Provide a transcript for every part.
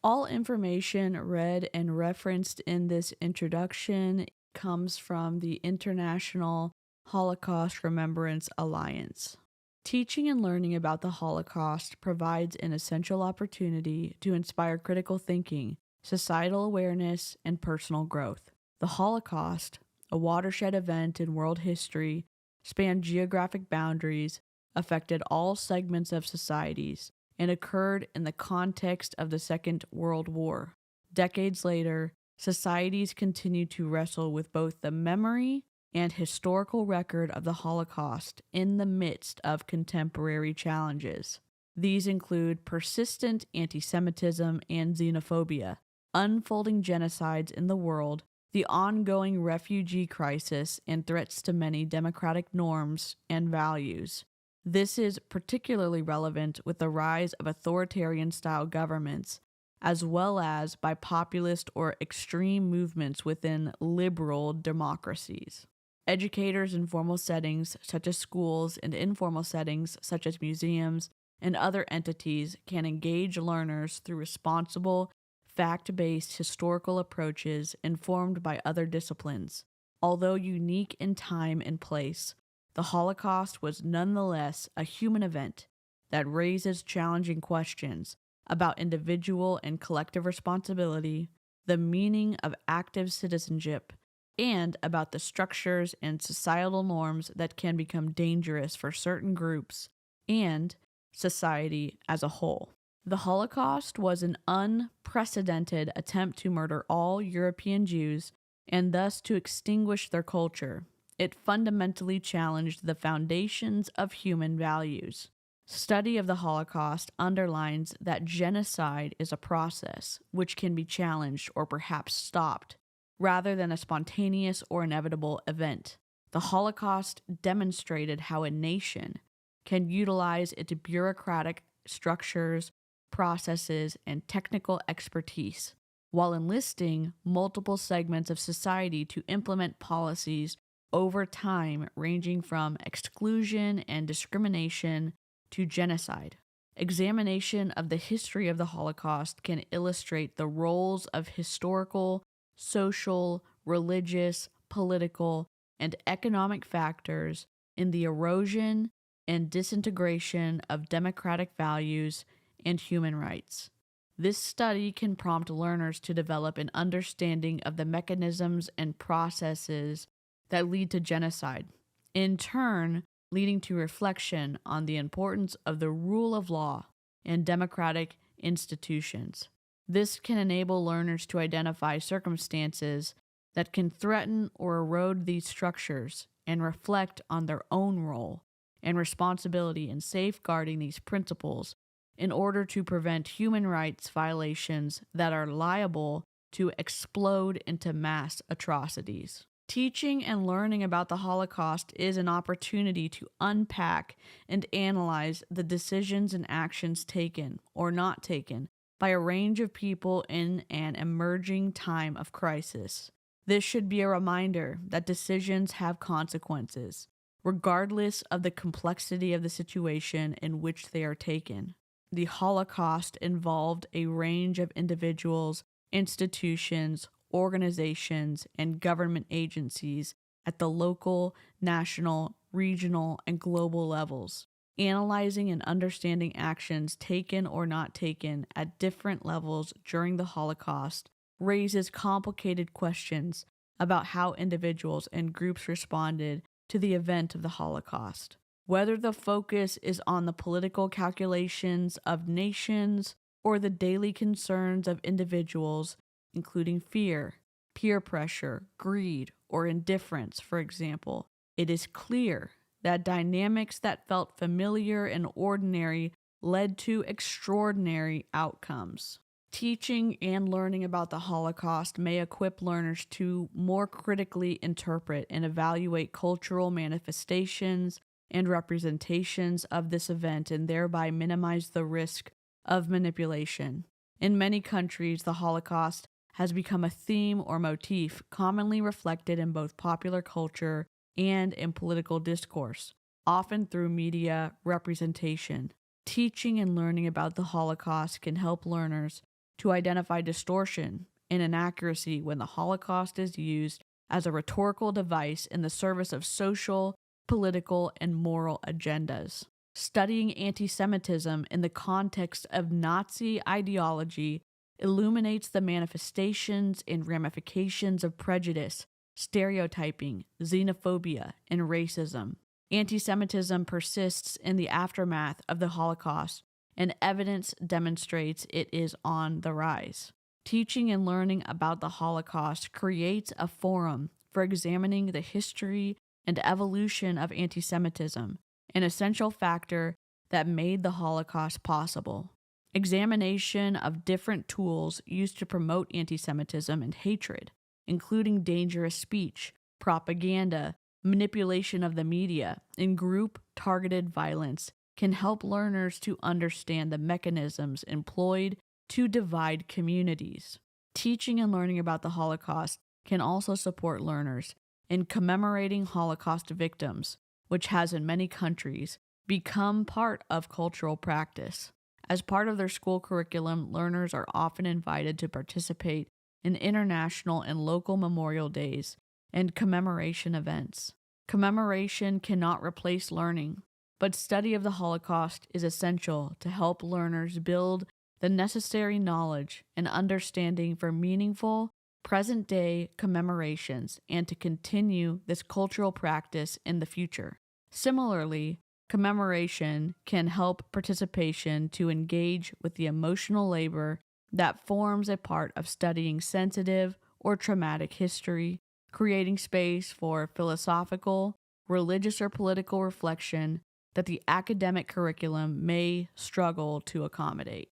All information read and referenced in this introduction comes from the International Holocaust Remembrance Alliance. Teaching and learning about the Holocaust provides an essential opportunity to inspire critical thinking, societal awareness, and personal growth. The Holocaust, a watershed event in world history, spanned geographic boundaries, affected all segments of societies, and occurred in the context of the Second World War. Decades later, societies continue to wrestle with both the memory and historical record of the Holocaust in the midst of contemporary challenges. These include persistent anti-Semitism and xenophobia, unfolding genocides in the world, the ongoing refugee crisis, and threats to many democratic norms and values. This is particularly relevant with the rise of authoritarian-style governments, as well as by populist or extreme movements within liberal democracies. Educators in formal settings, such as schools, and informal settings, such as museums and other entities, can engage learners through responsible, fact-based historical approaches informed by other disciplines. Although unique in time and place, the Holocaust was nonetheless a human event that raises challenging questions about individual and collective responsibility, the meaning of active citizenship, and about the structures and societal norms that can become dangerous for certain groups and society as a whole. The Holocaust was an unprecedented attempt to murder all European Jews and thus to extinguish their culture. It fundamentally challenged the foundations of human values. Study of the Holocaust underlines that genocide is a process which can be challenged or perhaps stopped, rather than a spontaneous or inevitable event. The Holocaust demonstrated how a nation can utilize its bureaucratic structures, processes, and technical expertise, while enlisting multiple segments of society to implement policies over time ranging from exclusion and discrimination to genocide. Examination of the history of the Holocaust can illustrate the roles of historical, social, religious, political, and economic factors in the erosion and disintegration of democratic values and human rights. This study can prompt learners to develop an understanding of the mechanisms and processes that lead to genocide, in turn leading to reflection on the importance of the rule of law and democratic institutions. This can enable learners to identify circumstances that can threaten or erode these structures and reflect on their own role and responsibility in safeguarding these principles in order to prevent human rights violations that are liable to explode into mass atrocities. Teaching and learning about the Holocaust is an opportunity to unpack and analyze the decisions and actions taken or not taken by a range of people in an emerging time of crisis. This should be a reminder that decisions have consequences, regardless of the complexity of the situation in which they are taken. The Holocaust involved a range of individuals, institutions, organizations, and government agencies at the local, national, regional, and global levels. Analyzing and understanding actions taken or not taken at different levels during the Holocaust raises complicated questions about how individuals and groups responded to the event of the Holocaust. Whether the focus is on the political calculations of nations or the daily concerns of individuals, including fear, peer pressure, greed, or indifference, for example, it is clear that dynamics that felt familiar and ordinary led to extraordinary outcomes. Teaching and learning about the Holocaust may equip learners to more critically interpret and evaluate cultural manifestations and representations of this event and thereby minimize the risk of manipulation. In many countries, the Holocaust has become a theme or motif commonly reflected in both popular culture and in political discourse, often through media representation. Teaching and learning about the Holocaust can help learners to identify distortion and inaccuracy when the Holocaust is used as a rhetorical device in the service of social, political, and moral agendas. Studying anti-Semitism in the context of Nazi ideology illuminates the manifestations and ramifications of prejudice, stereotyping, xenophobia, and racism. Anti-Semitism persists in the aftermath of the Holocaust, and evidence demonstrates it is on the rise. Teaching and learning about the Holocaust creates a forum for examining the history and evolution of anti-Semitism, an essential factor that made the Holocaust possible. Examination of different tools used to promote anti-Semitism and hatred, including dangerous speech, propaganda, manipulation of the media, and group-targeted violence, can help learners to understand the mechanisms employed to divide communities. Teaching and learning about the Holocaust can also support learners in commemorating Holocaust victims, which has in many countries become part of cultural practice. As part of their school curriculum, learners are often invited to participate in international and local memorial days and commemoration events. Commemoration cannot replace learning, but study of the Holocaust is essential to help learners build the necessary knowledge and understanding for meaningful, present-day commemorations and to continue this cultural practice in the future. Similarly, commemoration can help participation to engage with the emotional labor that forms a part of studying sensitive or traumatic history, creating space for philosophical, religious, or political reflection that the academic curriculum may struggle to accommodate.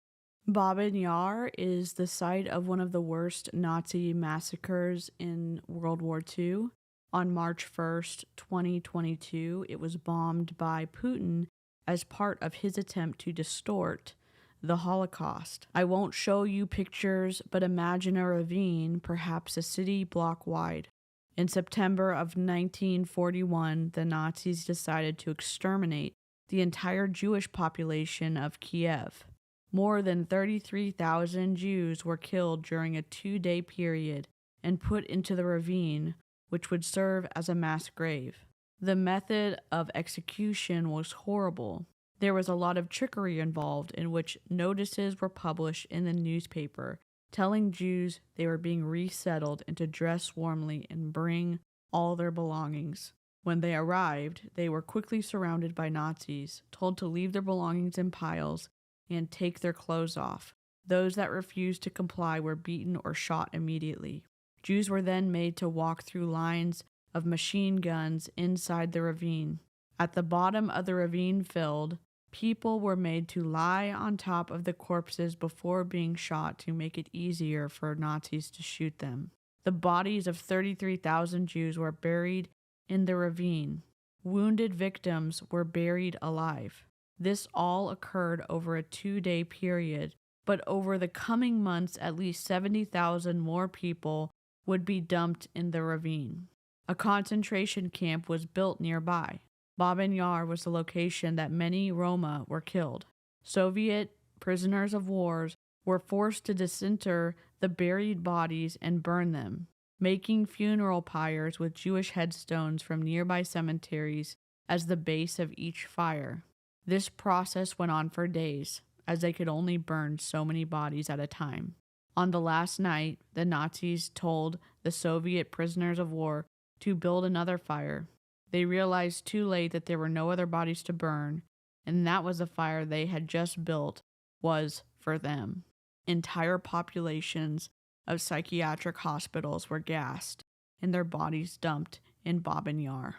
Babin Yar is the site of one of the worst Nazi massacres in World War II. On March 1st, 2022, it was bombed by Putin as part of his attempt to distort the Holocaust. I won't show you pictures, but imagine a ravine, perhaps a city block wide. In September of 1941, the Nazis decided to exterminate the entire Jewish population of Kiev. More than 33,000 Jews were killed during a 2-day period and put into the ravine, which would serve as a mass grave. The method of execution was horrible. There was a lot of trickery involved, in which notices were published in the newspaper telling Jews they were being resettled and to dress warmly and bring all their belongings. When they arrived, they were quickly surrounded by Nazis, told to leave their belongings in piles and take their clothes off. Those that refused to comply were beaten or shot immediately. Jews were then made to walk through lines of machine guns inside the ravine. At the bottom of the ravine filled, people were made to lie on top of the corpses before being shot to make it easier for Nazis to shoot them. The bodies of 33,000 Jews were buried in the ravine. Wounded victims were buried alive. This all occurred over a 2-day period, but over the coming months, at least 70,000 more people would be dumped in the ravine. A concentration camp was built nearby. Babin Yar was the location that many Roma were killed. Soviet prisoners of war were forced to disinter the buried bodies and burn them, making funeral pyres with Jewish headstones from nearby cemeteries as the base of each fire. This process went on for days, as they could only burn so many bodies at a time. On the last night, the Nazis told the Soviet prisoners of war to build another fire. They realized too late that there were no other bodies to burn, and that was the fire they had just built was for them. Entire populations of psychiatric hospitals were gassed and their bodies dumped in Babin Yar.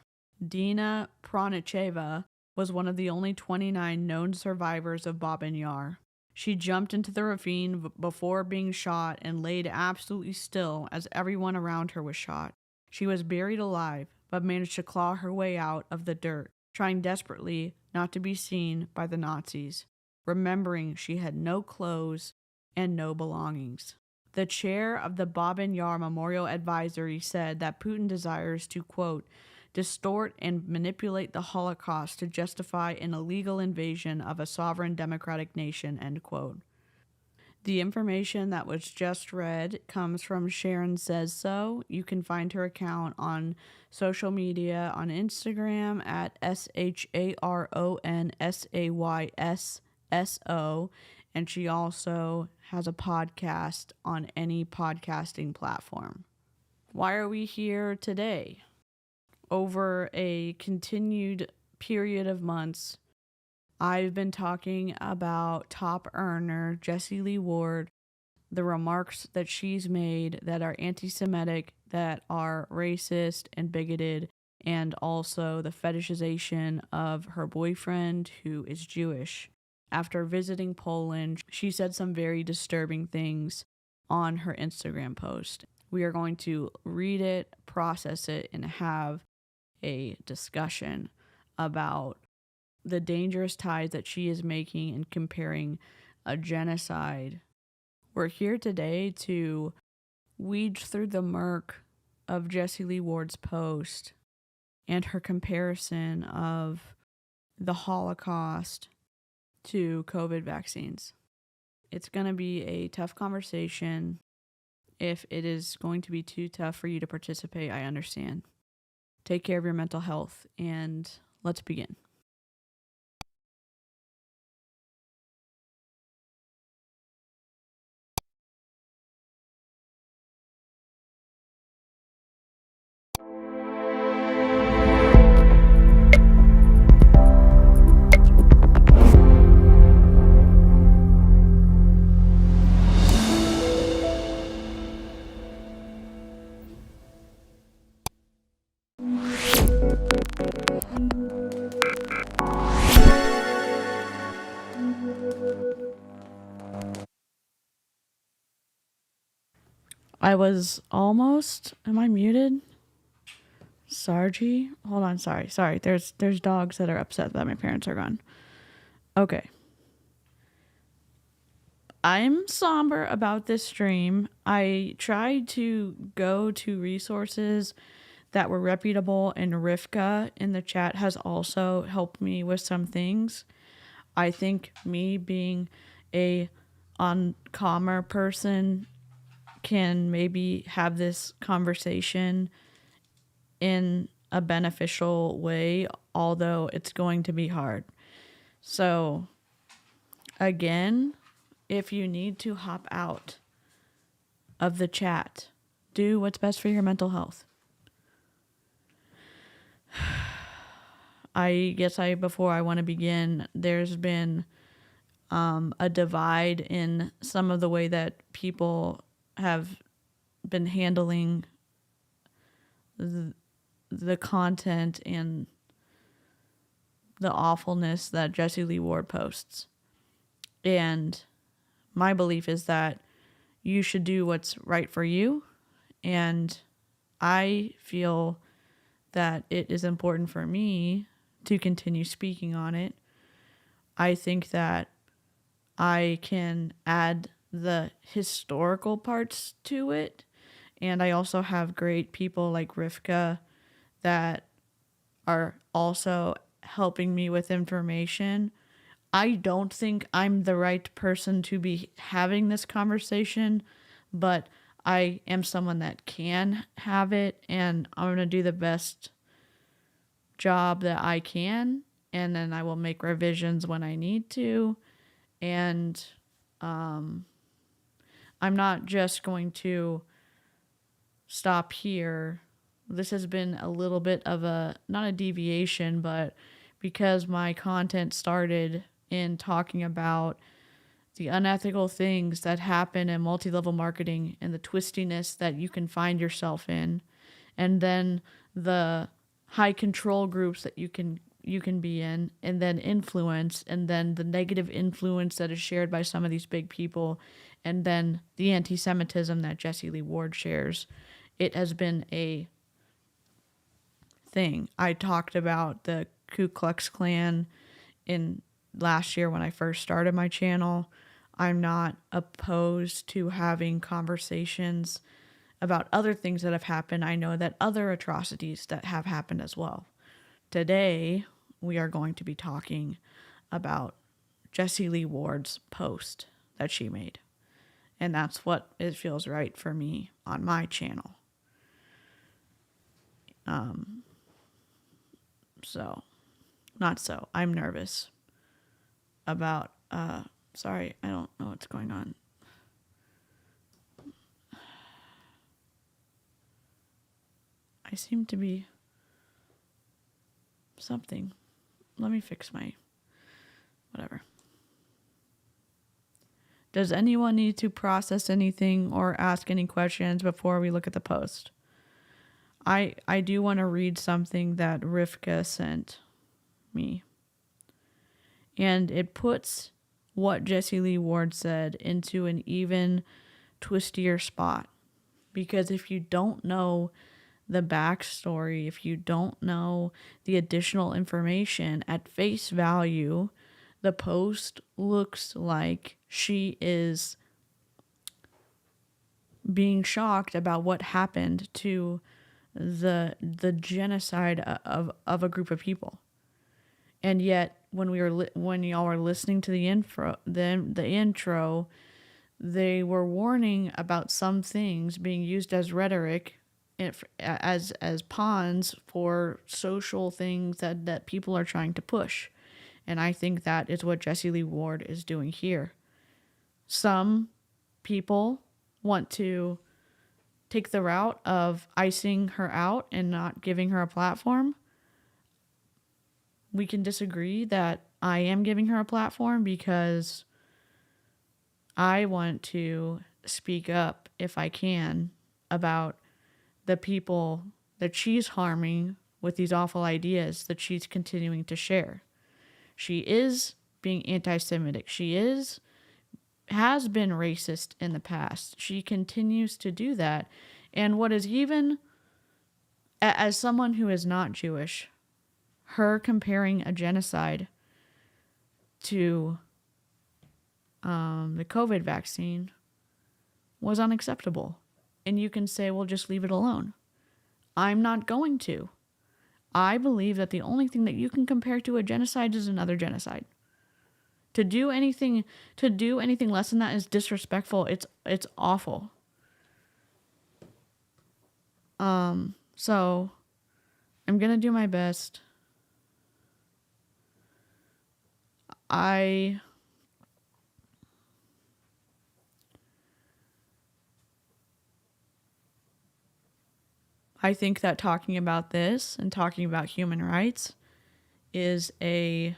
Dina Pranicheva was one of the only 29 known survivors of Babin Yar. She jumped into the ravine before being shot and laid absolutely still as everyone around her was shot. She was buried alive, but managed to claw her way out of the dirt, trying desperately not to be seen by the Nazis, remembering she had no clothes and no belongings. The chair of the Babin Yar Memorial Advisory said that Putin desires to, quote, distort and manipulate the Holocaust to justify an illegal invasion of a sovereign democratic nation, end quote. The information that was just read comes from Sharon Says So. You can find her account on social media on Instagram at SharonSayso. And she also has a podcast on any podcasting platform. Why are we here today? Over a continued period of months, I've been talking about top earner Jessie Lee Ward, the remarks that she's made that are anti-Semitic, that are racist and bigoted, and also the fetishization of her boyfriend who is Jewish. After visiting Poland, she said some very disturbing things on her Instagram post. We are going to read it, process it, and have a discussion about the dangerous ties that she is making and comparing a genocide. We're here today to weed through the murk of Jessie Lee Ward's post and her comparison of the Holocaust to COVID vaccines. It's going to be a tough conversation. If it is going to be too tough for you to participate, I understand. Take care of your mental health, and let's begin. I was almost. Am I muted? Sargi? Hold on, sorry. There's dogs that are upset that my parents are gone. Okay. I'm somber about this stream. I tried to go to resources that were reputable, and Rivka in the chat has also helped me with some things. I think me being a calmer person can maybe have this conversation in a beneficial way, although it's going to be hard. So, again, if you need to hop out of the chat, do what's best for your mental health. Before I want to begin, there's been a divide in some of the way that people have been handling the content and the awfulness that Jessie Lee Ward posts. And my belief is that you should do what's right for you. And I feel that it is important for me to continue speaking on it. I think that I can add the historical parts to it. And I also have great people like Rivka that are also helping me with information. I don't think I'm the right person to be having this conversation, but I am someone that can have it, and I'm going to do the best job that I can, and then I will make revisions when I need to. And I'm not just going to stop here. This has been a little bit of not a deviation, but because my content started in talking about the unethical things that happen in multi-level marketing and the twistiness that you can find yourself in, and then the high control groups that you can be in, and then influence, and then the negative influence that is shared by some of these big people, and then the anti-Semitism that Jessie Lee Ward shares. It has been a thing. I talked about the Ku Klux Klan in last year when I first started my channel. I'm not opposed to having conversations about other things that have happened. I know that other atrocities that have happened as well. Today, we are going to be talking about Jessie Lee Ward's post that she made. And that's what it feels right for me on my channel. I'm nervous about, sorry, I don't know what's going on. I seem to be something. Let me fix my, whatever. Does anyone need to process anything or ask any questions before we look at the post? I do want to read something that Rivka sent me. And it puts what Jessie Lee Ward said into an even twistier spot. Because if you don't know the backstory, if you don't know the additional information, at face value, the post looks like she is being shocked about what happened to the genocide of a group of people. And yet when y'all were listening to the intro, they were warning about some things being used as rhetoric, as pawns for social things that people are trying to push. And I think that is what Jessie Lee Ward is doing here. Some people want to take the route of icing her out and not giving her a platform. We can disagree that I am giving her a platform because I want to speak up, if I can, about the people that she's harming with these awful ideas that she's continuing to share. She is being anti-Semitic. She has been racist in the past. She continues to do that. And what is even, as someone who is not Jewish, her comparing a genocide to the COVID vaccine was unacceptable. And you can say, well, just leave it alone. I'm not going to. I believe that the only thing that you can compare to a genocide is another genocide. To do anything less than that is disrespectful. It's awful. So I'm gonna do my best. I think that talking about this and talking about human rights is a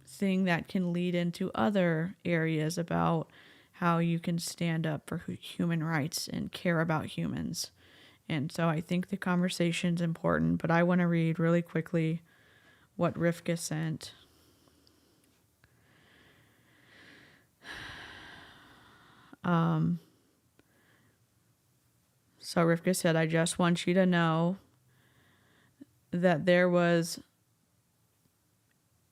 thing that can lead into other areas about how you can stand up for human rights and care about humans. And so I think the conversation's important, but I want to read really quickly what Rivka sent. So Rivka said, I just want you to know that there was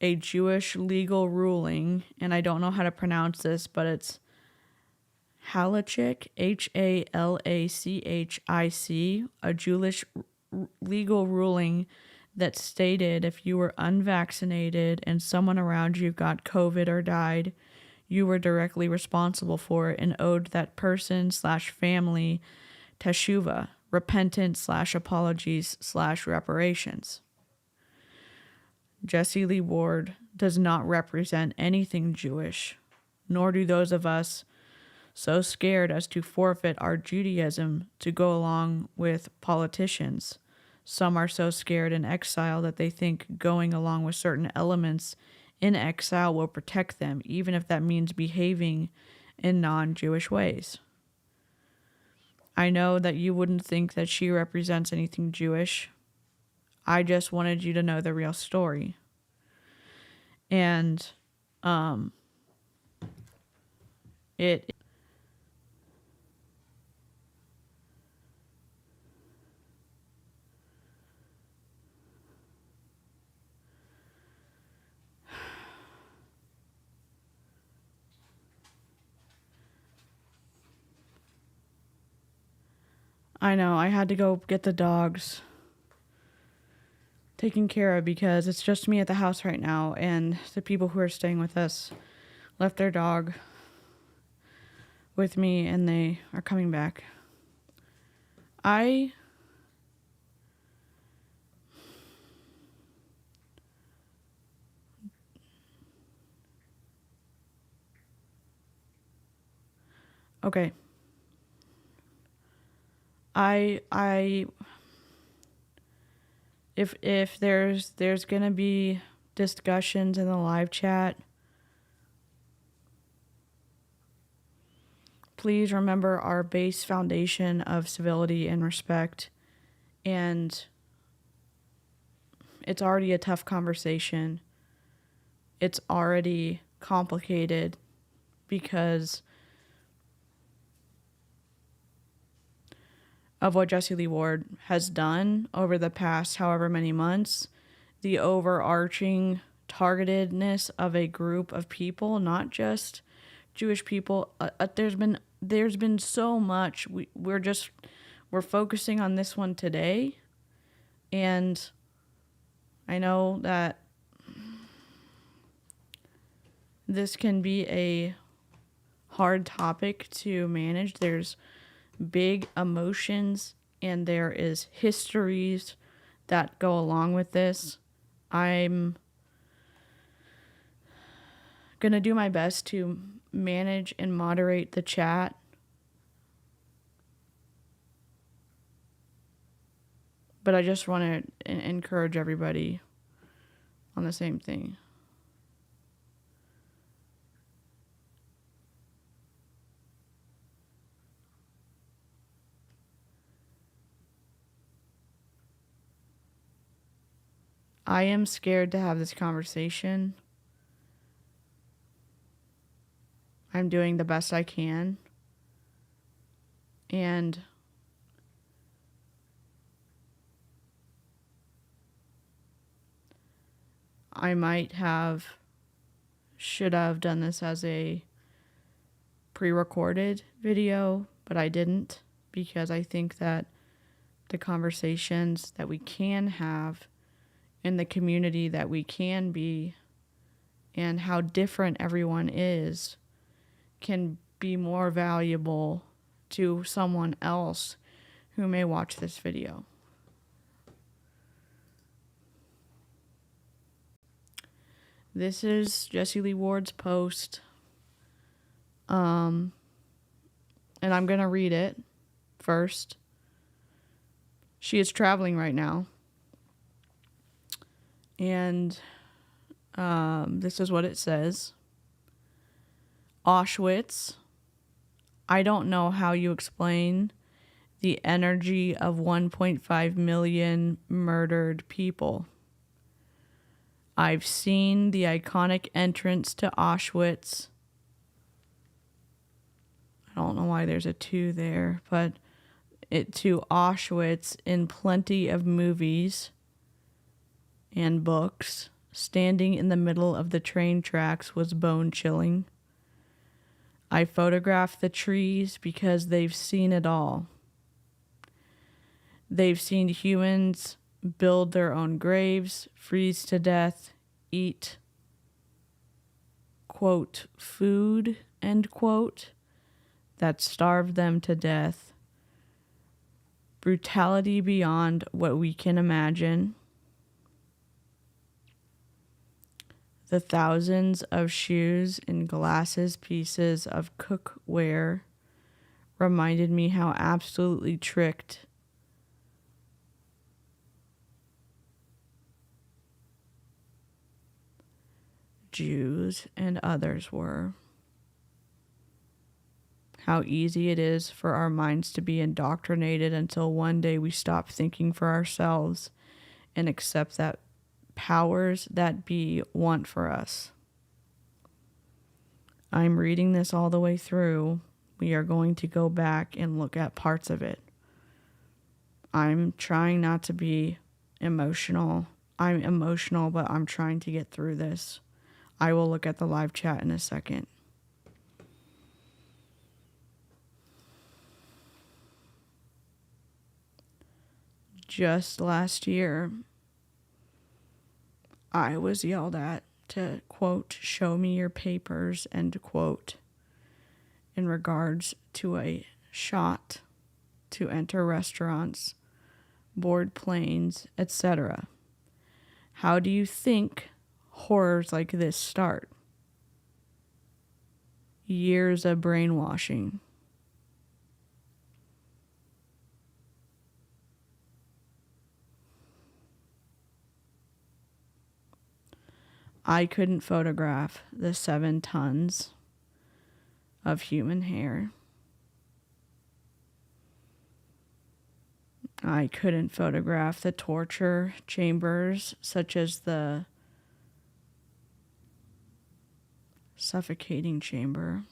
a Jewish legal ruling, and I don't know how to pronounce this, but it's Halachic, Halachic, a Jewish legal ruling that stated if you were unvaccinated and someone around you got COVID or died, you were directly responsible for it and owed that person/family teshuvah, repentance/apologies/reparations. Jessie Lee Ward does not represent anything Jewish, nor do those of us so scared as to forfeit our Judaism to go along with politicians. Some are so scared in exile that they think going along with certain elements in exile will protect them, even if that means behaving in non-Jewish ways. I know that you wouldn't think that she represents anything Jewish. I just wanted you to know the real story. And I know I had to go get the dogs taken care of because it's just me at the house right now, and the people who are staying with us left their dog with me and they are coming back. Okay. If there's gonna be discussions in the live chat, please remember our base foundation of civility and respect. And it's already a tough conversation. It's already complicated because of what Jessie Lee Ward has done over the past however many months, the overarching targetedness of a group of people, not just Jewish people. There's been so much. We're focusing on this one today, and I know that this can be a hard topic to manage. There's big emotions and there is histories that go along with this. I'm gonna do my best to manage and moderate the chat. But I just want to encourage everybody on the same thing. I am scared to have this conversation. I'm doing the best I can. And I should have done this as a pre-recorded video, but I didn't, because I think that the conversations that we can have in the community that we can be and how different everyone is can be more valuable to someone else who may watch this video. This is Jessie Lee Ward's post. And I'm going to read it first. She is traveling right now. And this is what it says. Auschwitz. I don't know how you explain the energy of 1.5 million murdered people. I've seen the iconic entrance to Auschwitz. I don't know why there's a 2 there, but to Auschwitz in plenty of movies and books. Standing in the middle of the train tracks was bone-chilling. I photographed the trees because they've seen it all. They've seen humans build their own graves, freeze to death, eat, quote, food, end quote, that starved them to death. Brutality beyond what we can imagine. The thousands of shoes and glasses, pieces of cookware reminded me how absolutely tricked Jews and others were. How easy it is for our minds to be indoctrinated until one day we stop thinking for ourselves and accept that powers that be want for us. I'm reading this all the way through. We are going to go back and look at parts of it. I'm trying not to be emotional. I'm emotional, but I'm trying to get through this. I will look at the live chat in a second. Just last year, I was yelled at to, quote, show me your papers, end quote. in regards to a shot to enter restaurants, board planes, etc. How do you think horrors like this start? Years of brainwashing. I couldn't photograph the 7 tons of human hair. I couldn't photograph the torture chambers, such as the suffocating chamber.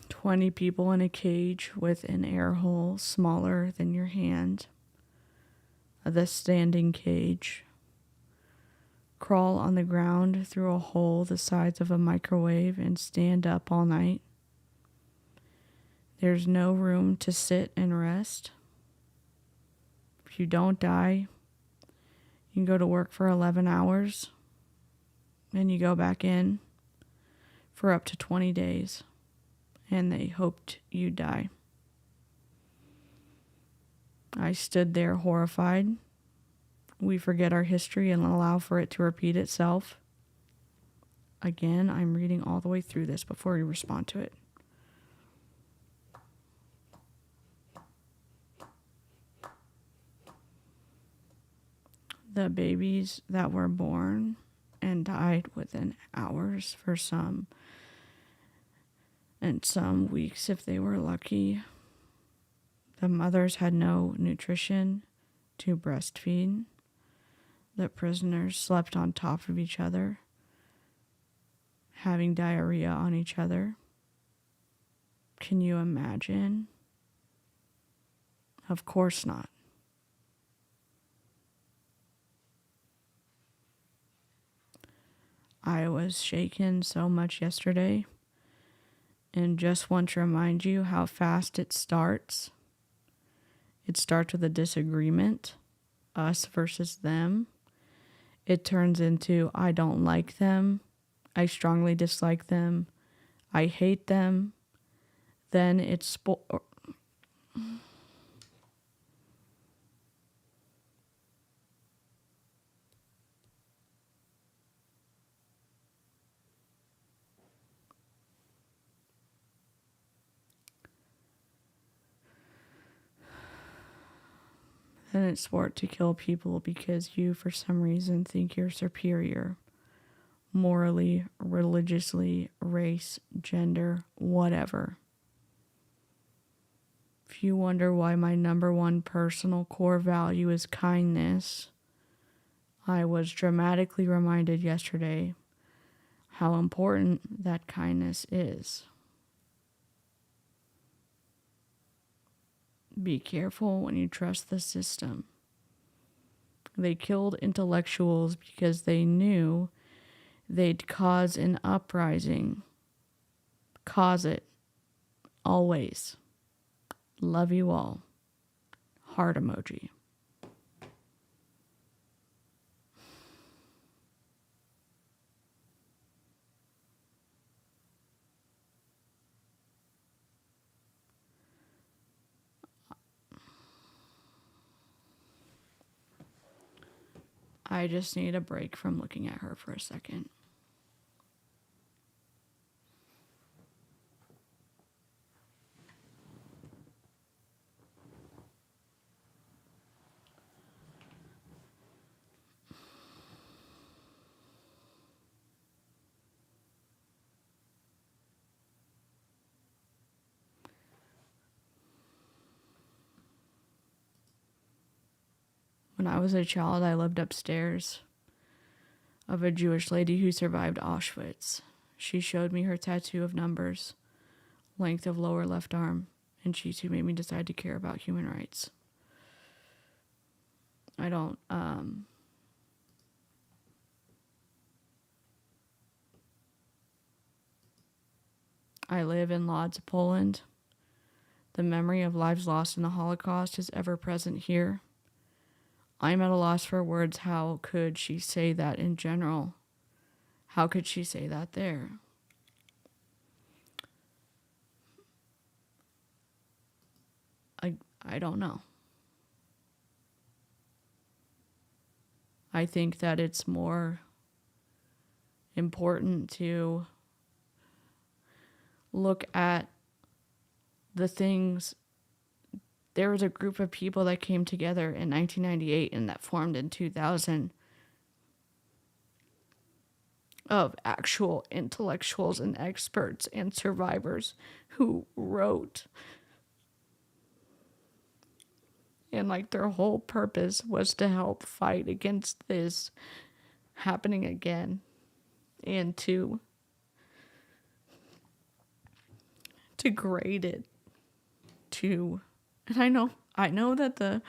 "20 people in a cage with an air hole smaller than your hand. The standing cage. Crawl on the ground through a hole the size of a microwave and stand up all night. There's no room to sit and rest. If you don't die, you can go to work for 11 hours, and you go back in for up to 20 days, and they hoped you'd die." I stood there horrified. We forget our history and allow for it to repeat itself. Again, I'm reading all the way through this before you respond to it. The babies that were born and died within hours for some, and some weeks if they were lucky. The mothers had no nutrition to breastfeed. The prisoners slept on top of each other, having diarrhea on each other. Can you imagine? Of course not. I was shaken so much yesterday, and just want to remind you how fast it starts. It starts with a disagreement, us versus them. It turns into, I don't like them, I strongly dislike them, I hate them. Then it's then it's sport to kill people because you, for some reason, think you're superior. Morally, religiously, race, gender, whatever. If you wonder why my number one personal core value is kindness, I was dramatically reminded yesterday how important that kindness is. Be careful when you trust the system. They killed intellectuals because they knew they'd cause an uprising. Cause it. Always. Love you all. Heart emoji. I just need a break from looking at her for a second. When I was a child, I lived upstairs of a Jewish lady who survived Auschwitz. She showed me her tattoo of numbers, length of lower left arm, and she too made me decide to care about human rights. I live in Lodz, Poland. The memory of lives lost in the Holocaust is ever present here. I'm at a loss for words. How could she say that in general? How could she say that there? I don't know. I think that it's more important to look at the things. There was a group of people that came together in 1998 and that formed in 2000 of actual intellectuals and experts and survivors who wrote. And like their whole purpose was to help fight against this happening again and to grade it to. And I know that the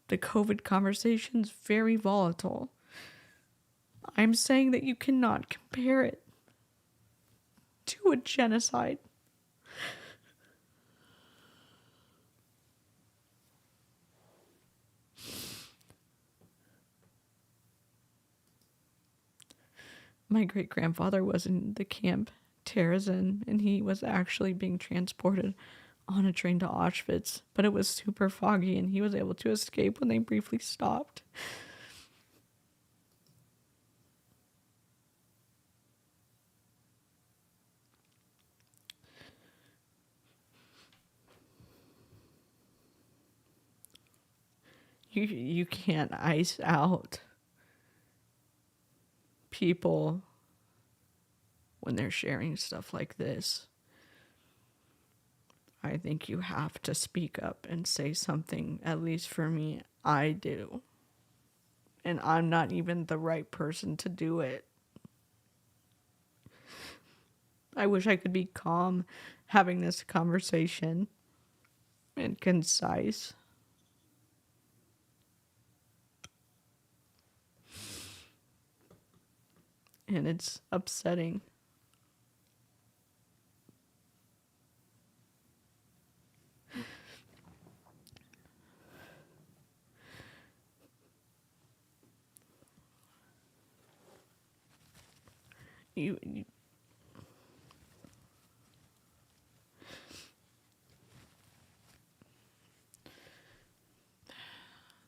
COVID conversation is very volatile. I'm saying that you cannot compare it to a genocide. My great-grandfather was in the camp Terezin, and he was actually being transported on a train to Auschwitz, but it was super foggy, and he was able to escape when they briefly stopped. You can't ice out people when they're sharing stuff like this. I think you have to speak up and say something. At least for me, I do. And I'm not even the right person to do it. I wish I could be calm having this conversation and concise. And it's upsetting.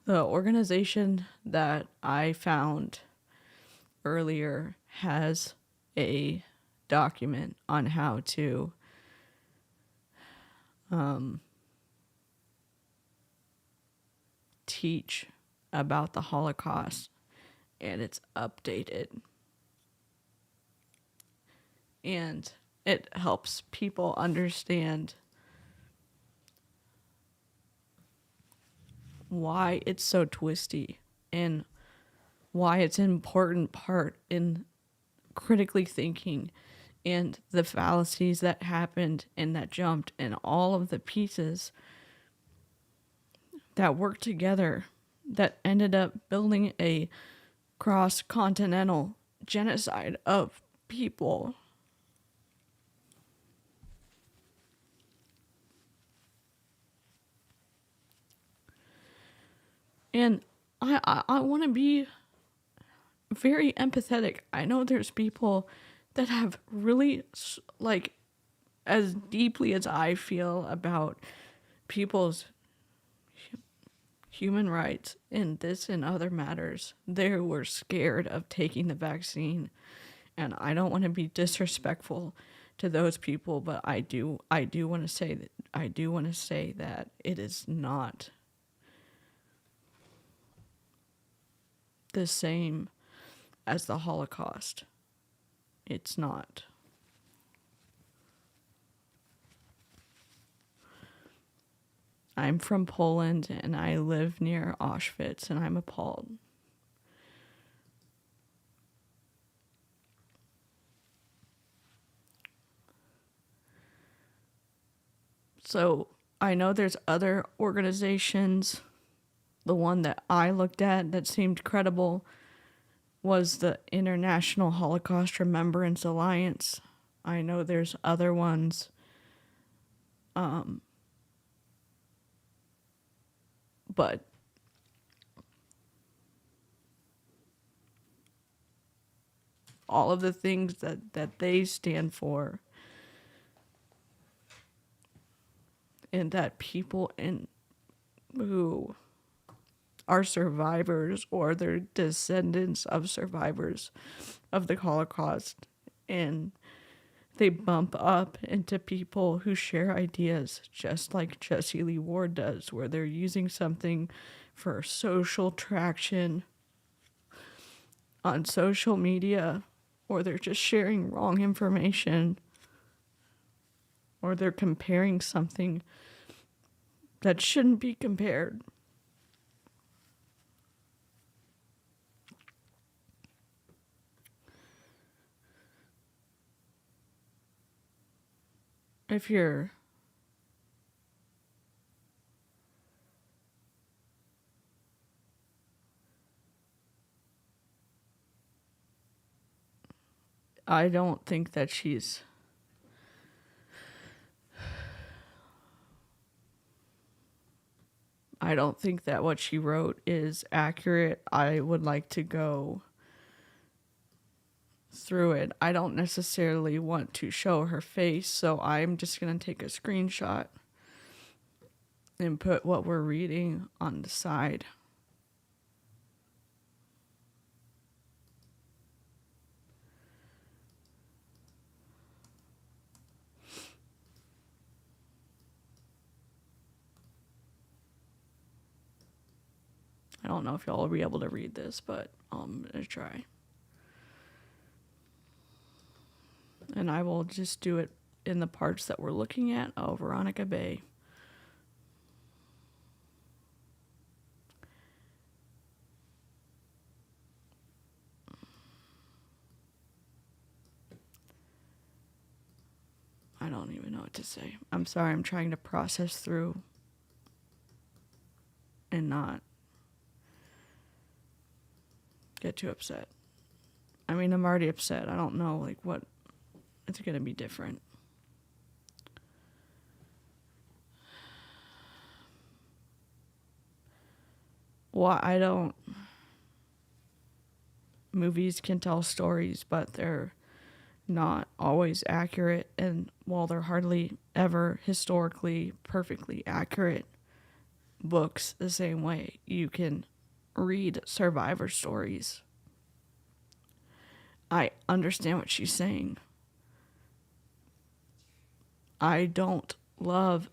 The organization that I found earlier has a document on how to teach about the Holocaust, and it's updated. And it helps people understand why it's so twisty and why it's an important part in critically thinking and the fallacies that happened and that jumped and all of the pieces that worked together that ended up building a cross-continental genocide of people. And I want to be very empathetic. I know there's people that have really, like, as deeply as I feel about people's human rights in this and other matters, they were scared of taking the vaccine. And I don't want to be disrespectful to those people, but I do want to say that it is not the same as the Holocaust. It's not. I'm from Poland and I live near Auschwitz and I'm appalled. So I know there's other organizations. The one that I looked at that seemed credible was the International Holocaust Remembrance Alliance. I know there's other ones. But all of the things that they stand for, and that people who are survivors or they're descendants of survivors of the Holocaust, and they bump up into people who share ideas just like Jessie Lee Ward does, where they're using something for social traction on social media, or they're just sharing wrong information, or they're comparing something that shouldn't be compared. If you're I don't think that she's I don't think that what she wrote is accurate. I would like to go through it. I don't necessarily want to show her face, so I'm just going to take a screenshot and put what we're reading on the side. I don't know if y'all will be able to read this, but I'm going to try. And I will just do it in the parts that we're looking at. Oh, Veronica Bay. I don't even know what to say. I'm sorry, I'm trying to process through and not get too upset. I mean, I'm already upset. I don't know, like, what it's going to be different. Well, I don't. Movies can tell stories, but they're not always accurate. And while they're hardly ever historically perfectly accurate, books the same way. You can read survivor stories. I understand what she's saying. I don't love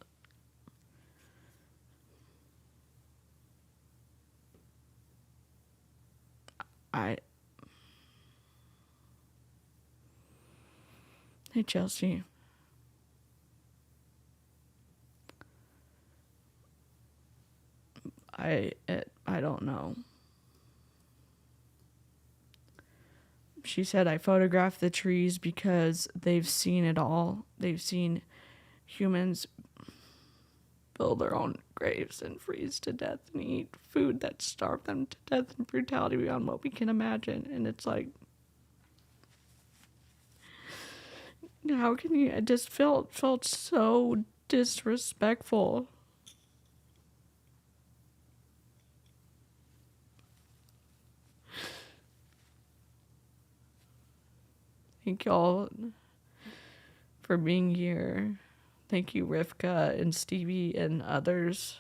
Hey Chelsea. I don't know. She said, I photographed the trees because they've seen it all. They've seen humans build their own graves and freeze to death and eat food that starved them to death and brutality beyond what we can imagine. And it's like, how can you? I just felt so disrespectful. Thank y'all for being here. Thank you, Rivka and Stevie and others.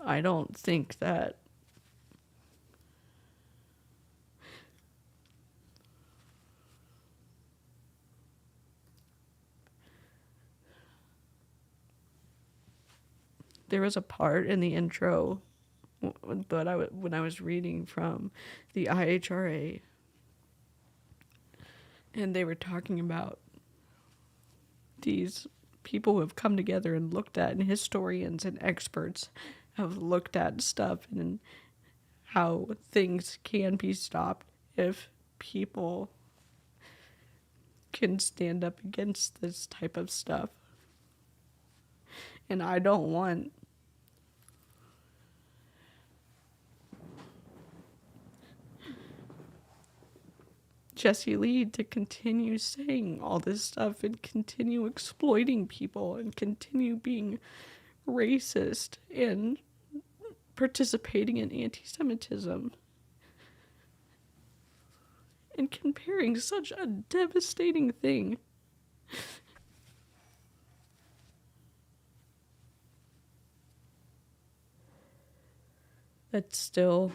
I don't think that there was a part in the intro but when I was reading from the IHRA, and they were talking about these people who have come together and looked at, and historians and experts have looked at stuff and how things can be stopped if people can stand up against this type of stuff. And I don't want Jessie Lee to continue saying all this stuff and continue exploiting people and continue being racist and participating in anti-Semitism and comparing such a devastating thing that still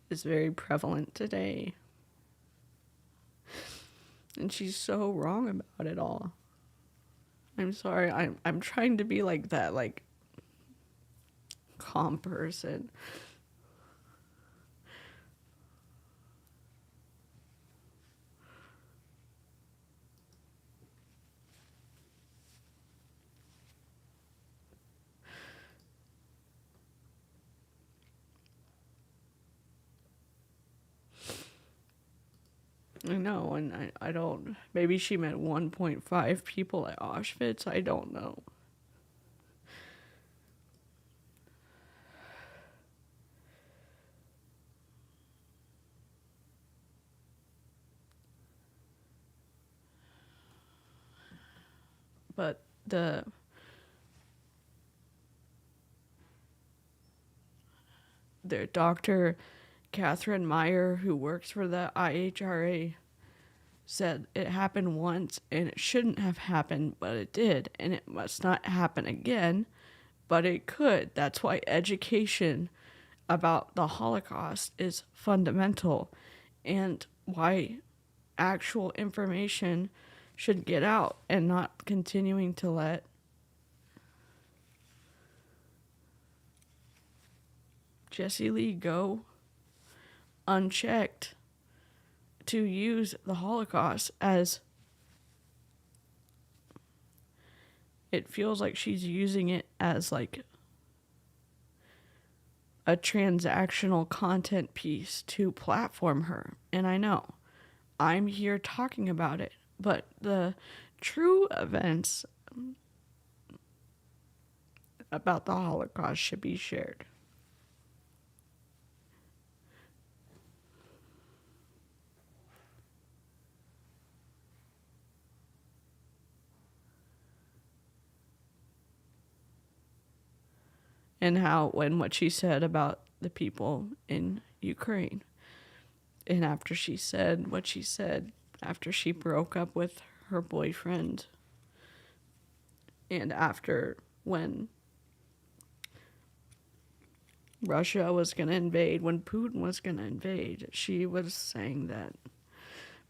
is very prevalent today. And she's so wrong about it all. I'm sorry, I'm trying to be like that, like, calm person. I know, and I don't, maybe she meant 1.5 people at Auschwitz, I don't know. But their Dr. Catherine Meyer, who works for the IHRA, said it happened once and it shouldn't have happened, but it did, and it must not happen again, but it could. That's why education about the Holocaust is fundamental, and why actual information should get out and not continuing to let Jessie Lee go unchecked to use the Holocaust as, it feels like she's using it as like a transactional content piece to platform her. And I know I'm here talking about it, but the true events about the Holocaust should be shared. And how, when what she said about the people in Ukraine, and after she said what she said, after she broke up with her boyfriend, and after when Russia was going to invade, when Putin was going to invade, she was saying that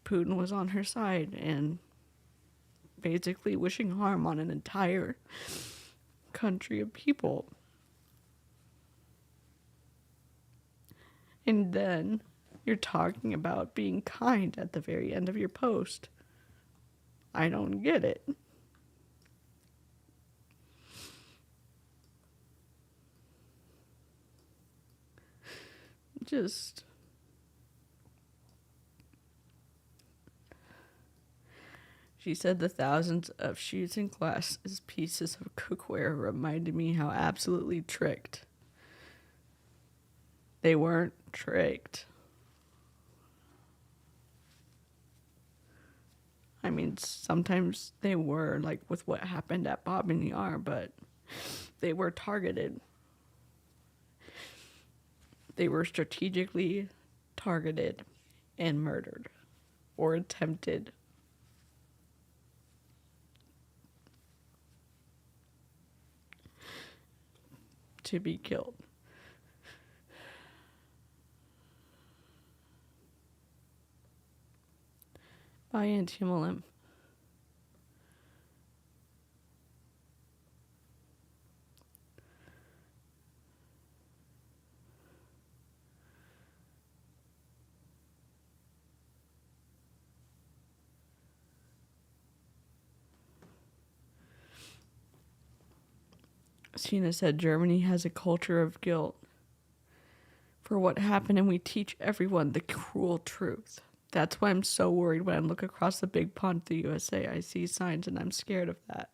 Putin was on her side and basically wishing harm on an entire country of people. And then you're talking about being kind at the very end of your post. I don't get it. Just... She said the thousands of shoes in glass as pieces of cookware reminded me how absolutely tricked. They weren't tricked. I mean, sometimes they were, like with what happened at Bob and Yar, but they were targeted. They were strategically targeted and murdered, or attempted. To be killed. By Antisemitism. Sina said Germany has a culture of guilt for what happened, and we teach everyone the cruel truth. That's why I'm so worried when I look across the big pond to the USA. I see signs and I'm scared of that.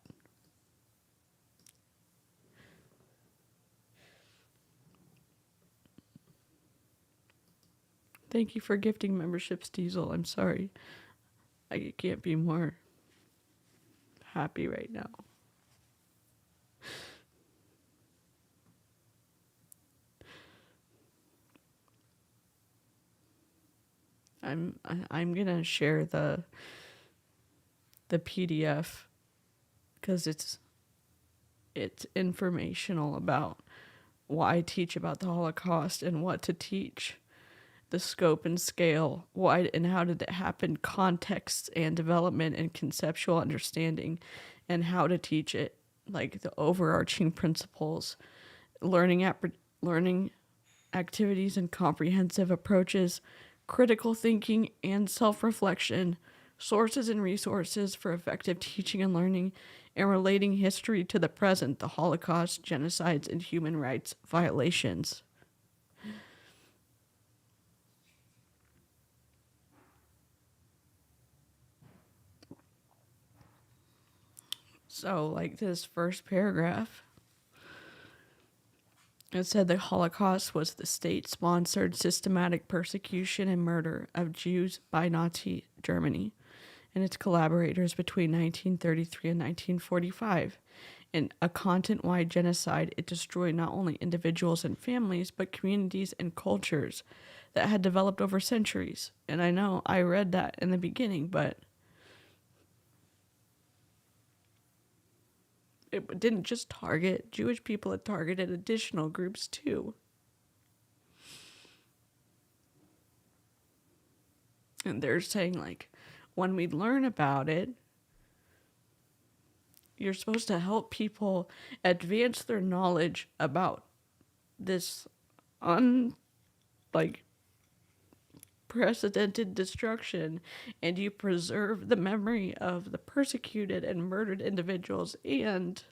Thank you for gifting memberships, Diesel. I'm sorry. I can't be more happy right now. I'm gonna share the PDF because it's informational about why I teach about the Holocaust and what to teach, the scope and scale, why and how did it happen, context and development and conceptual understanding, and how to teach it, like the overarching principles, learning activities and comprehensive approaches, critical thinking and self-reflection, sources and resources for effective teaching and learning, and relating history to the present, the Holocaust, genocides, and human rights violations. So, like this first paragraph, it said the Holocaust was the state-sponsored systematic persecution and murder of Jews by Nazi Germany and its collaborators between 1933 and 1945. In a continent-wide genocide, it destroyed not only individuals and families, but communities and cultures that had developed over centuries. And I know I read that in the beginning, but it didn't just target Jewish people, it targeted additional groups too. And they're saying, like, when we learn about it, you're supposed to help people advance their knowledge about this unprecedented destruction, and you preserve the memory of the persecuted and murdered individuals and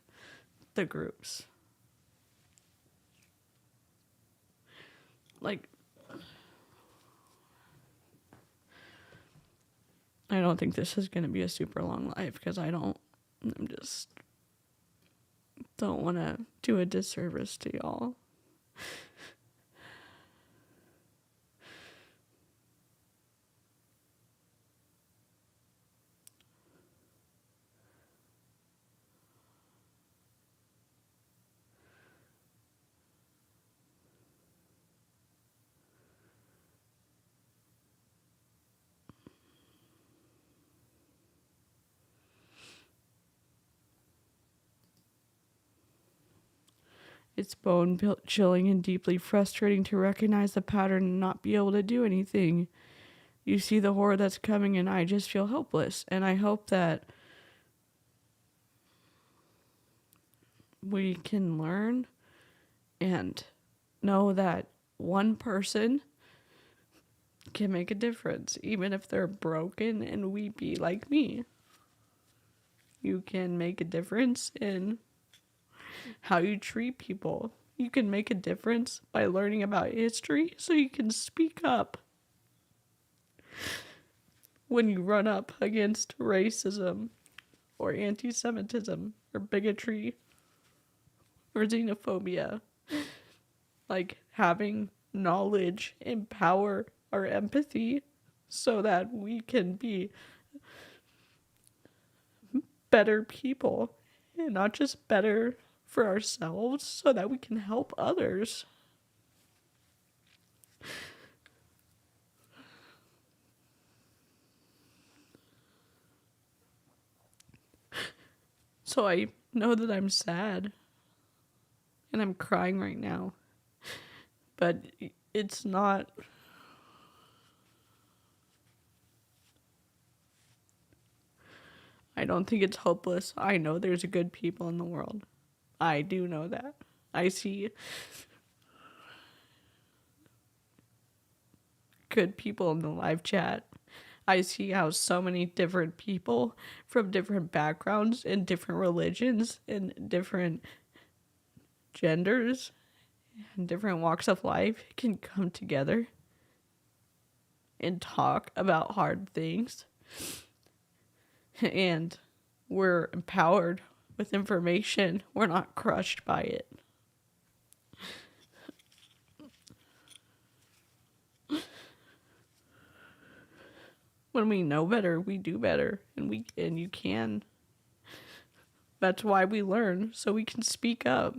the groups. Like, I don't think this is going to be a super long life because I don't want to do a disservice to y'all. It's bone-chilling and deeply frustrating to recognize the pattern and not be able to do anything. You see the horror that's coming and I just feel helpless. And I hope that we can learn and know that one person can make a difference, even if they're broken and weepy like me. You can make a difference in how you treat people. You can make a difference by learning about history so you can speak up when you run up against racism or anti-Semitism or bigotry or xenophobia. Like, having knowledge empower our empathy so that we can be better people, and not just better for ourselves, so that we can help others. So I know that I'm sad and I'm crying right now, but it's not. I don't think it's hopeless. I know there's good people in the world. I do know that. I see good people in the live chat. I see how so many different people from different backgrounds and different religions and different genders and different walks of life can come together and talk about hard things. And we're empowered with information. We're not crushed by it. When we know better, we do better, and you can. That's why we learn, so we can speak up.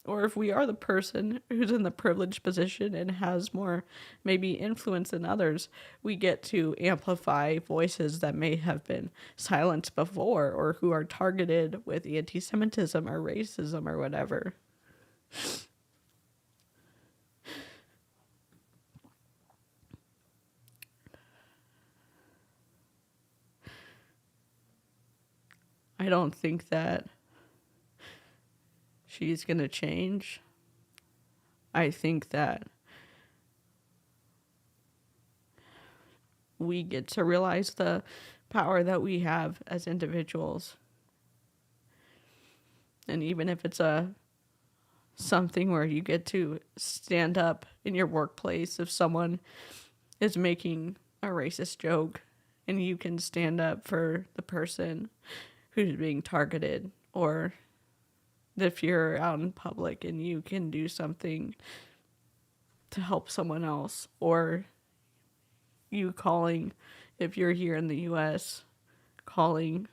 Or if we are the person who's in the privileged position and has more maybe influence than others, we get to amplify voices that may have been silenced before, or who are targeted with anti-Semitism or racism or whatever. I don't think that she's going to change. I think that we get to realize the power that we have as individuals. And even if it's something where you get to stand up in your workplace if someone is making a racist joke, and you can stand up for the person who's being targeted, or if you're out in public and you can do something to help someone else, or you calling, if you're here in the US, calling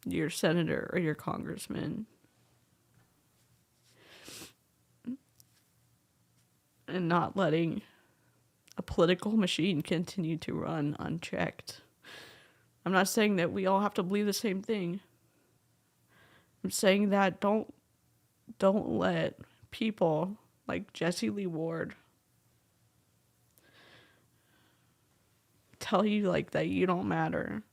your senator or your congressman and not letting a political machine continue to run unchecked. I'm not saying that we all have to believe the same thing. I'm saying that don't let people like Jessie Lee Ward tell you like that you don't matter.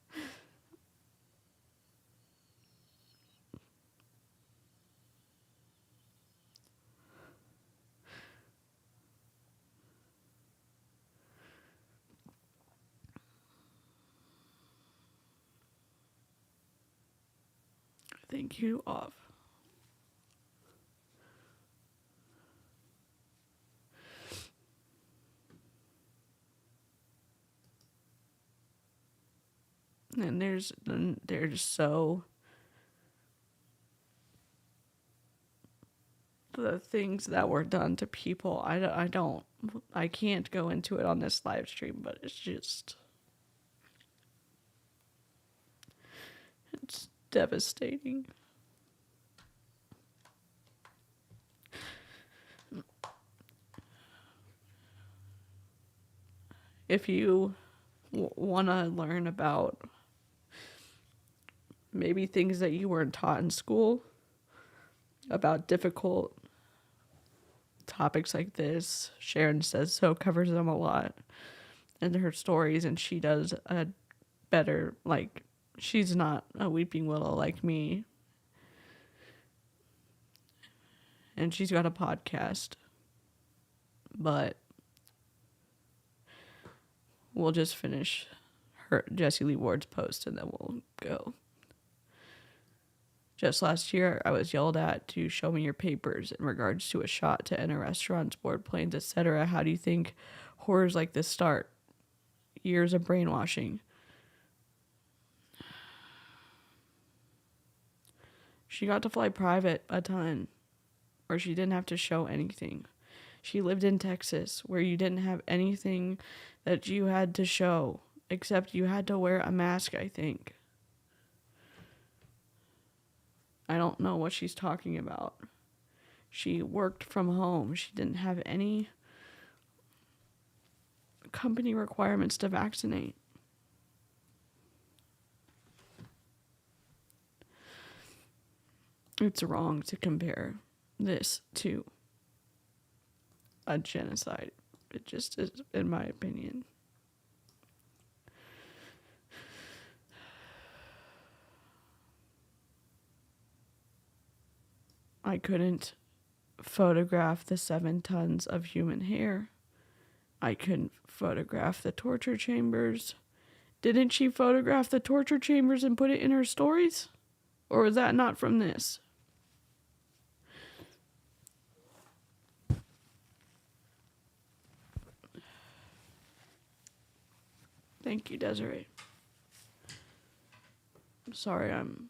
Thank you off. And there's so the things that were done to people. I can't go into it on this live stream, but it's devastating. If you want to learn about maybe things that you weren't taught in school about difficult topics like this, Sharon Says So covers them a lot in her stories, and she does a better, like, she's not a weeping willow like me. And she's got a podcast. But we'll just finish Jessie Lee Ward's post and then we'll go. Just last year, I was yelled at to show me your papers in regards to a shot to enter restaurants, board planes, etc. How do you think horrors like this start? Years of brainwashing. She got to fly private a ton, where she didn't have to show anything. She lived in Texas, where you didn't have anything that you had to show, except you had to wear a mask, I think. I don't know what she's talking about. She worked from home. She didn't have any company requirements to vaccinate. It's wrong to compare this to a genocide. It just is, in my opinion. I couldn't photograph the 7 tons of human hair. I couldn't photograph the torture chambers. Didn't she photograph the torture chambers and put it in her stories? Or was that not from this? Thank you, Desiree. I'm sorry, I'm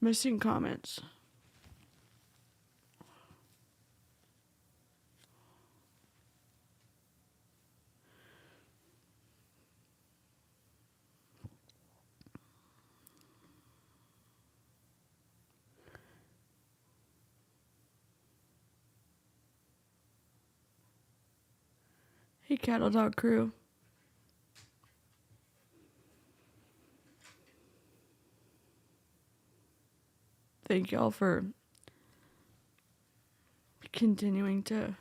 missing comments. Hey, Cattle Dog Crew. Thank y'all for continuing to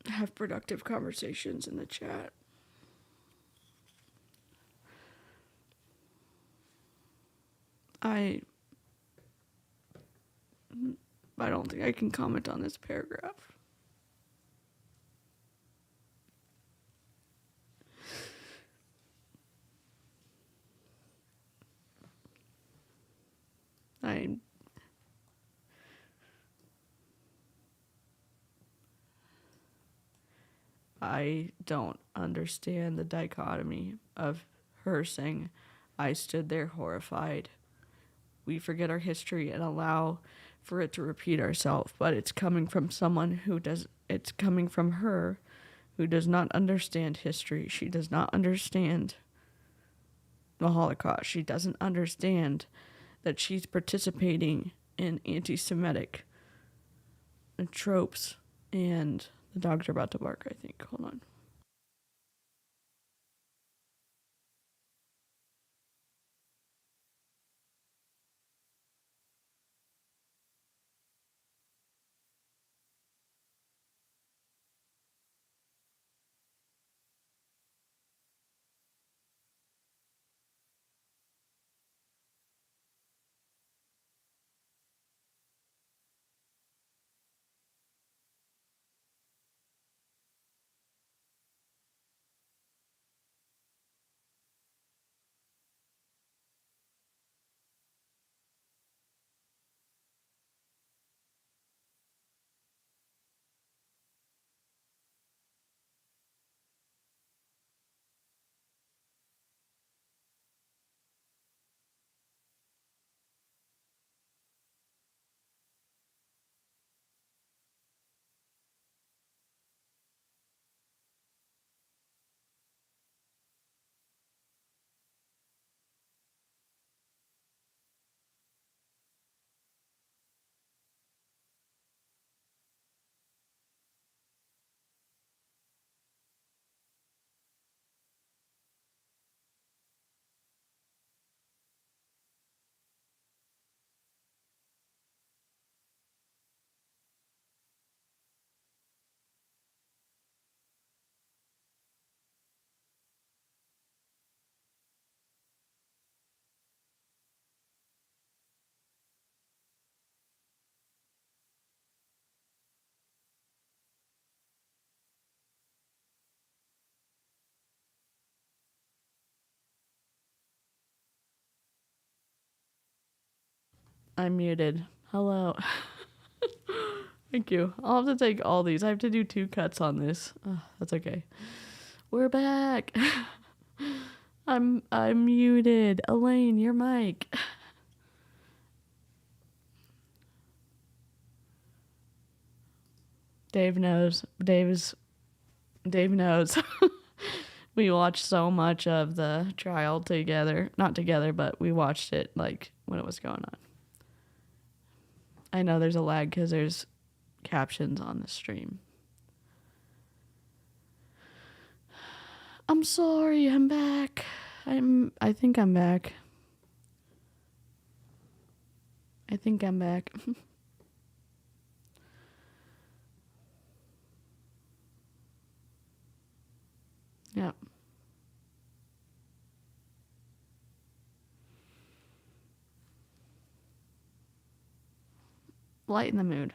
have productive conversations in the chat. I don't think I can comment on this paragraph. I don't understand the dichotomy of her saying, I stood there horrified. We forget our history and allow for it to repeat ourselves, but it's coming from someone who does, it's coming from her who does not understand history. She does not understand the Holocaust. She doesn't understand that she's participating in anti-Semitic tropes. And the dogs are about to bark, I think. Hold on. I'm muted. Hello. Thank you. I'll have to take all these. I have to do 2 cuts on this. That's okay. We're back. I'm muted. Elaine, your mic. Dave knows. Dave knows. We watched so much of the trial together. Not together, but we watched it like when it was going on. I know there's a lag because there's captions on the stream. I'm sorry, I'm back. I think I'm back. Yep. Lighten the mood.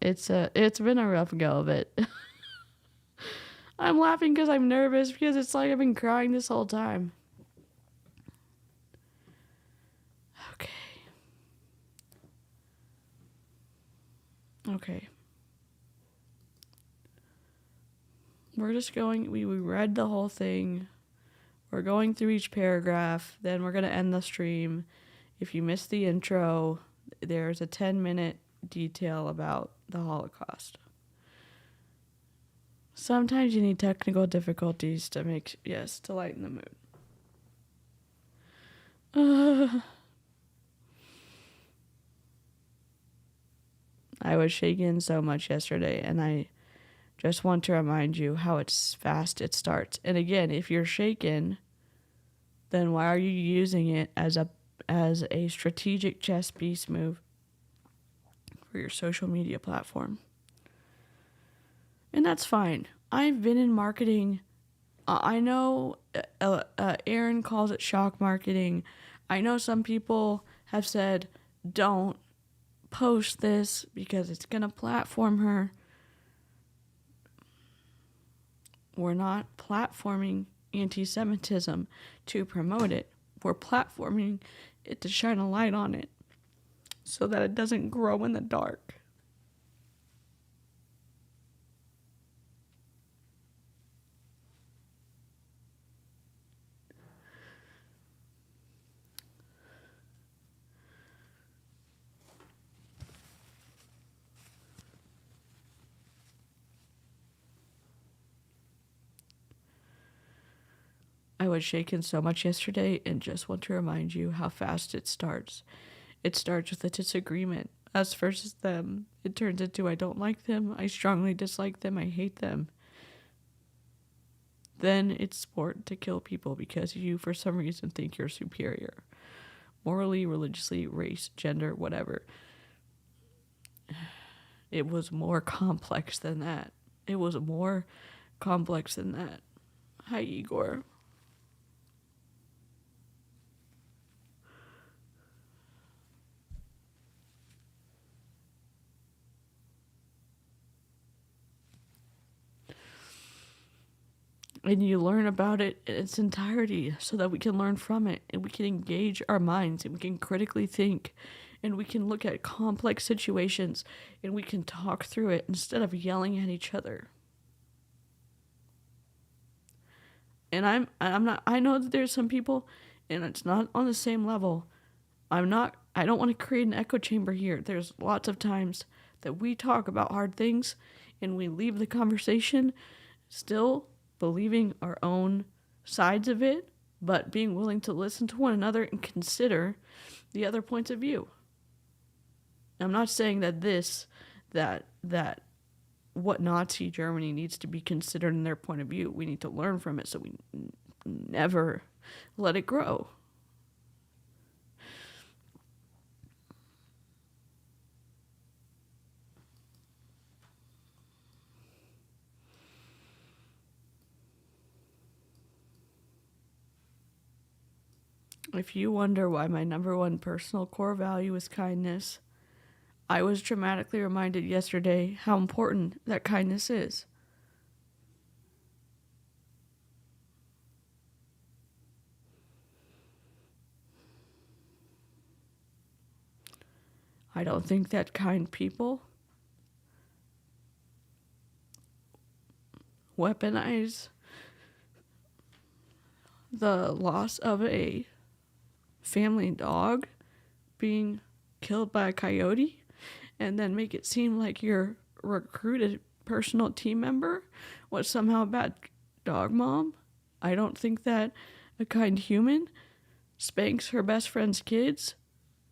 It's been a rough go of it. I'm laughing because I'm nervous because it's like I've been crying this whole time. Okay. We're just going, we read the whole thing. We're going through each paragraph. Then we're going to end the stream. If you missed the intro, there's a 10-minute detail about the Holocaust. Sometimes you need technical difficulties to lighten the mood. I was shaken so much yesterday, and I just want to remind you how fast it starts. And again, if you're shaken, then why are you using it as a strategic chess piece move for your social media platform? And that's fine. I've been in marketing. I know Aaron calls it shock marketing. I know some people have said, don't post this because it's going to platform her. We're not platforming anti-Semitism to promote it. We're platforming it to shine a light on it so that it doesn't grow in the dark. I was shaken so much yesterday and just want to remind you how fast it starts. It starts with a disagreement. Us versus them. It turns into I don't like them, I strongly dislike them, I hate them. Then it's sport to kill people because you, for some reason, think you're superior. Morally, religiously, race, gender, whatever. It was more complex than that. It was more complex than that. Hi, Igor. And you learn about it in its entirety so that we can learn from it and we can engage our minds and we can critically think and we can look at complex situations and we can talk through it instead of yelling at each other. And I'm not, I know that there's some people and it's not on the same level. I don't want to create an echo chamber here. There's lots of times that we talk about hard things and we leave the conversation still believing our own sides of it, but being willing to listen to one another and consider the other points of view. I'm not saying that what Nazi Germany needs to be considered in their point of view. We need to learn from it so we never let it grow. If you wonder why my number one personal core value is kindness, I was dramatically reminded yesterday how important that kindness is. I don't think that kind people weaponize the loss of a family dog being killed by a coyote and then make it seem like your recruited personal team member was somehow a bad dog mom. I don't think that a kind human spanks her best friend's kids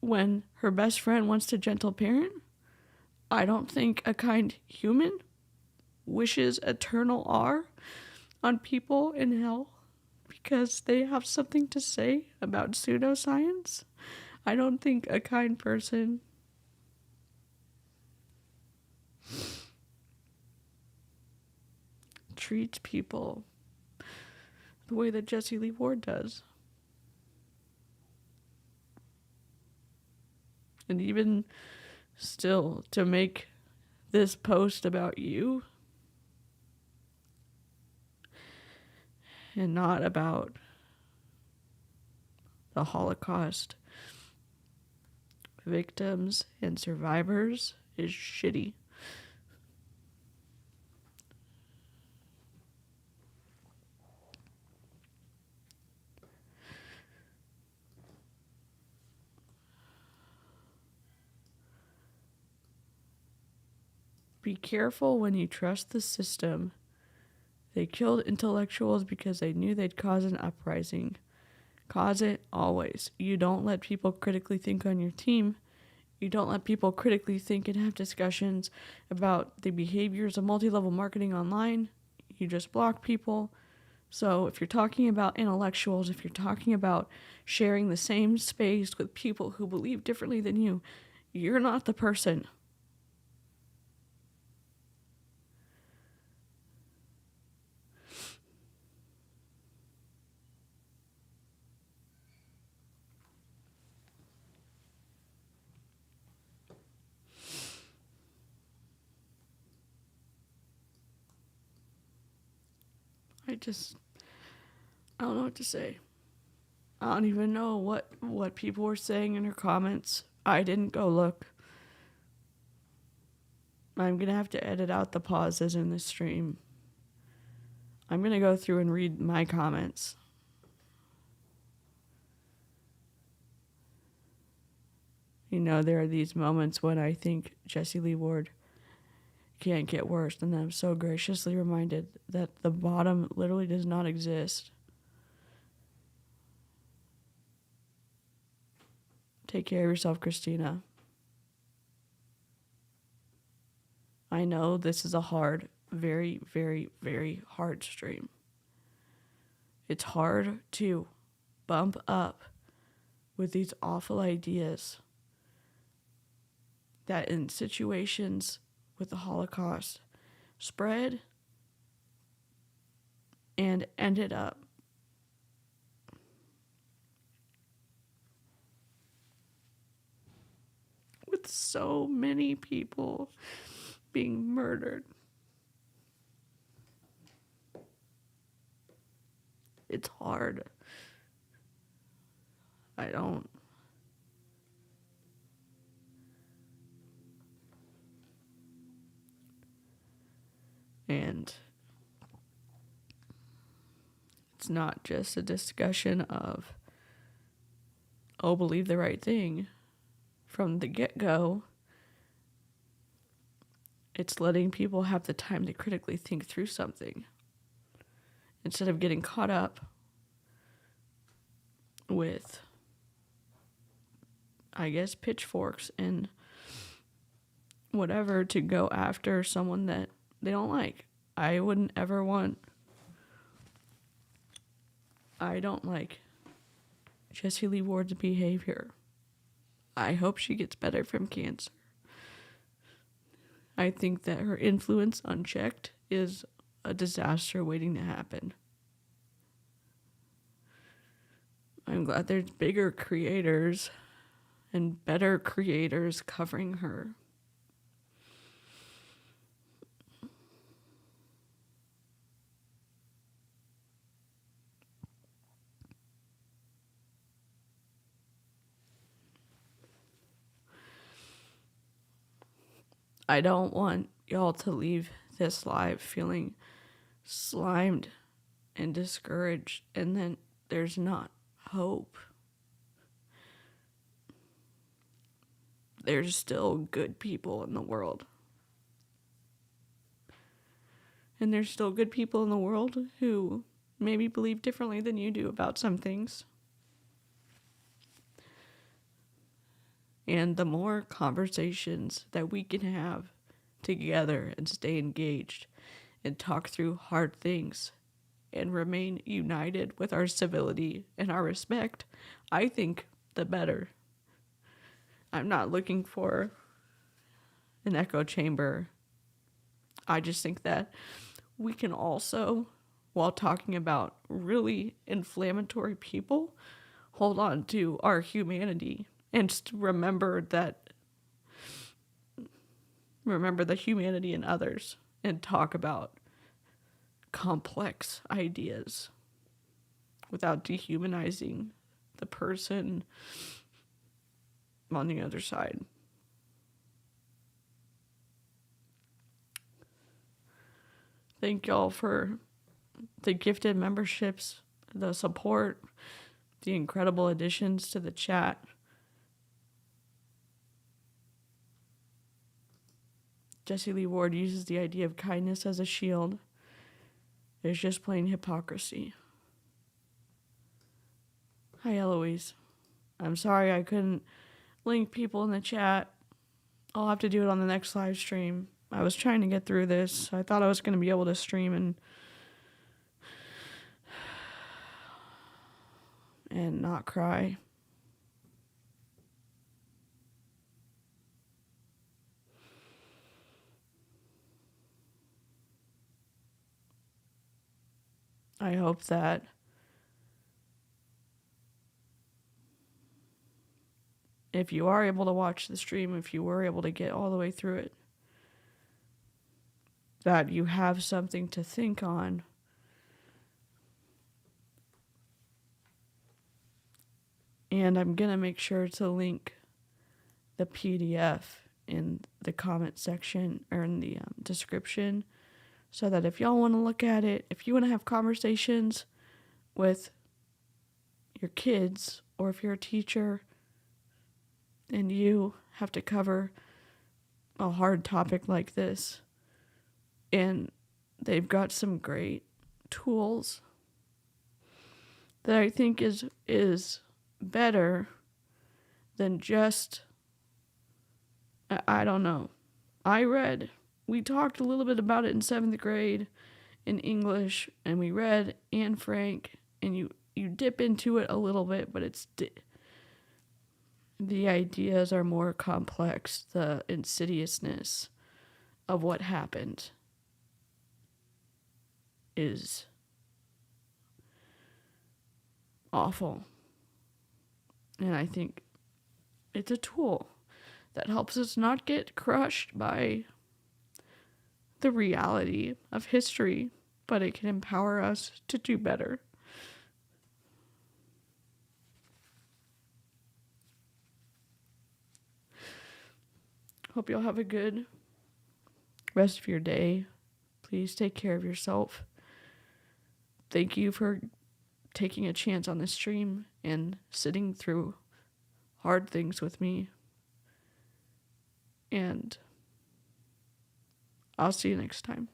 when her best friend wants to gentle parent. I don't think a kind human wishes eternal R on people in hell because they have something to say about pseudoscience. I don't think a kind person treats people the way that Jessie Lee Ward does. And even still, to make this post about you and not about the Holocaust victims and survivors is shitty. Be careful when you trust the system. They killed intellectuals because they knew they'd cause an uprising. Cause it always. You don't let people critically think on your team, You don't let people critically think and have discussions about the behaviors of multi-level marketing online. You just block people. So if you're talking about intellectuals, if you're talking about sharing the same space with people who believe differently than you, you're not the person. I don't know what to say. I don't even know what people were saying in her comments. I didn't go look. I'm going to have to edit out the pauses in this stream. I'm going to go through and read my comments. You know, there are these moments when I think Jessie Lee Ward can't get worse, and then I'm so graciously reminded that the bottom literally does not exist. Take care of yourself, Christina. I know this is a hard, very, very, very hard stream. It's hard to bump up with these awful ideas that in situations with the Holocaust spread and ended up with so many people being murdered. It's hard. And it's not just a discussion of, oh, believe the right thing from the get-go. It's letting people have the time to critically think through something instead of getting caught up with, I guess, pitchforks and whatever to go after someone that they don't like. I don't like Jessie Lee Ward's behavior. I hope she gets better from cancer. I think that her influence unchecked is a disaster waiting to happen. I'm glad there's bigger creators and better creators covering her. I don't want y'all to leave this live feeling slimed and discouraged, and then there's not hope. There's still good people in the world. And there's still good people in the world who maybe believe differently than you do about some things. And the more conversations that we can have together and stay engaged and talk through hard things and remain united with our civility and our respect, I think the better. I'm not looking for an echo chamber. I just think that we can also, while talking about really inflammatory people, hold on to our humanity and remember the humanity in others and talk about complex ideas without dehumanizing the person on the other side. Thank y'all for the gifted memberships, the support, the incredible additions to the chat. Jessie Lee Ward uses the idea of kindness as a shield. It's just plain hypocrisy. Hi, Eloise. I'm sorry I couldn't link people in the chat. I'll have to do it on the next live stream. I was trying to get through this. I thought I was going to be able to stream and not cry. I hope that if you are able to watch the stream, if you were able to get all the way through it, that you have something to think on. And I'm going to make sure to link the PDF in the comment section or in the description, so that if y'all want to look at it, if you want to have conversations with your kids, or if you're a teacher and you have to cover a hard topic like this, and they've got some great tools that I think is better than just, I don't know. We talked a little bit about it in 7th grade in English, and we read Anne Frank, and you dip into it a little bit, but the ideas are more complex. The insidiousness of what happened is awful. And I think it's a tool that helps us not get crushed by the reality of history, but it can empower us to do better. Hope you'll have a good rest of your day. Please take care of yourself. Thank you for taking a chance on this stream and sitting through hard things with me. And I'll see you next time.